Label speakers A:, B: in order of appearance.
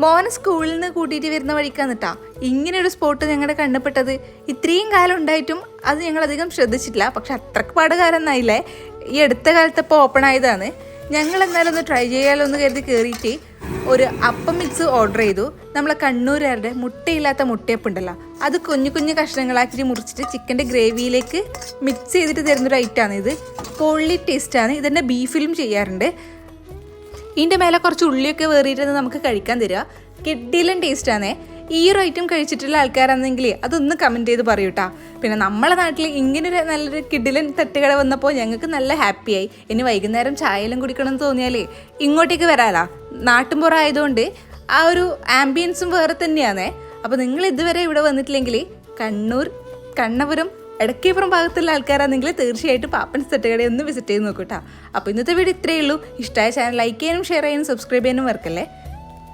A: മോനെ സ്കൂളിൽ നിന്ന് കൂട്ടിയിട്ട് വരുന്ന വഴിക്കാന്നിട്ടാ ഇങ്ങനെയൊരു സ്പോട്ട് ഞങ്ങളുടെ കണ്ണപ്പെട്ടത്. ഇത്രയും കാലം ഉണ്ടായിട്ടും അത് ഞങ്ങൾ അധികം ശ്രദ്ധിച്ചിട്ടില്ല. പക്ഷെ അത്രക്ക് പാടുകാരൊന്നായില്ലേ, ഈ അടുത്ത കാലത്ത് ഇപ്പോൾ ഓപ്പൺ ആയതാണ്. ഞങ്ങൾ എന്നാലും ഒന്ന് ട്രൈ ചെയ്യാലോ എന്ന് കരുതി കയറിയിട്ട് ഒരു അപ്പം മിക്സ് ഓർഡർ ചെയ്തു. നമ്മളെ കണ്ണൂരുകാരുടെ മുട്ടയില്ലാത്ത മുട്ടയപ്പം ഉണ്ടല്ലോ, അത് കുഞ്ഞു കുഞ്ഞു കഷ്ണങ്ങളാക്കിയിട്ട് മുറിച്ചിട്ട് ചിക്കൻ്റെ ഗ്രേവിയിലേക്ക് മിക്സ് ചെയ്തിട്ട് തരുന്നൊരു ഐറ്റമാണ് ഇത്. പൊള്ളി ടേസ്റ്റാണ്. ഇതെന്നെ ബീഫിലും ചെയ്യാറുണ്ട്. ഇതിൻ്റെ മേലെ കുറച്ച് ഉള്ളിയൊക്കെ വേറിയിട്ട് നമുക്ക് കഴിക്കാൻ തരിക. കിഡിലും ടേസ്റ്റാണേ. ഈ ഒരു ഐറ്റം കഴിച്ചിട്ടുള്ള ആൾക്കാരാണെങ്കിൽ അതൊന്ന് കമൻറ്റ് ചെയ്ത് പറയൂട്ടാ. പിന്നെ നമ്മളെ നാട്ടിൽ ഇങ്ങനൊരു നല്ലൊരു കിഡിലൻ തട്ടുകട വന്നപ്പോൾ ഞങ്ങൾക്ക് നല്ല ഹാപ്പിയായി. ഇനി വൈകുന്നേരം ചായയെല്ലാം കുടിക്കണമെന്ന് തോന്നിയാലേ ഇങ്ങോട്ടേക്ക് വരാലാ. നാട്ടുമ്പുറം ആയതുകൊണ്ട് ആ ഒരു ആംബിയൻസും വേറെ തന്നെയാണേ. അപ്പോൾ നിങ്ങൾ ഇതുവരെ ഇവിടെ വന്നിട്ടില്ലെങ്കിൽ കണ്ണൂർ, കണ്ണപുരം, എടക്കേപ്പുറം ഭാഗത്തുള്ള ആൾക്കാരാണെങ്കിൽ തീർച്ചയായിട്ടും പാപ്പൻസ് തട്ടുകടയെ ഒന്ന് വിസിറ്റ് ചെയ്ത് നോക്കൂട്ടാ. അപ്പോൾ ഇന്നത്തെ വീഡിയോ ഇത്രയേ ഉള്ളൂ. ഇഷ്ടമായ ചാനൽ ലൈക്ക് ചെയ്യാനും ഷെയർ ചെയ്യാനും സബ്സ്ക്രൈബ് ചെയ്യാനും മറക്കല്ലേ.